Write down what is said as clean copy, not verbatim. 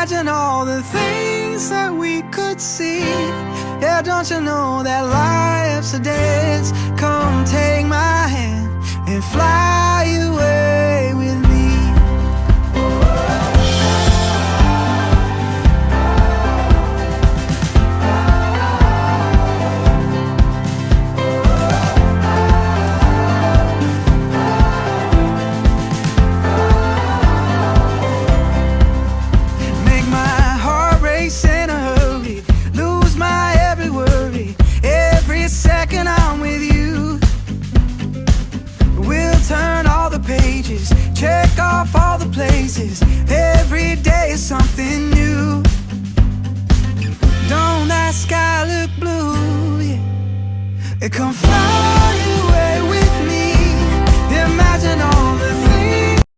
imagine all the things that we could see. Yeah, don't you know that life's a dance? Come take my hand and fly away with me. Make my heart race in a hurry, lose my every worry, every second I'm with you. We'll turn all the pages, check off all the places, every day is something new. Don't that sky look blue? Yeah. Come fly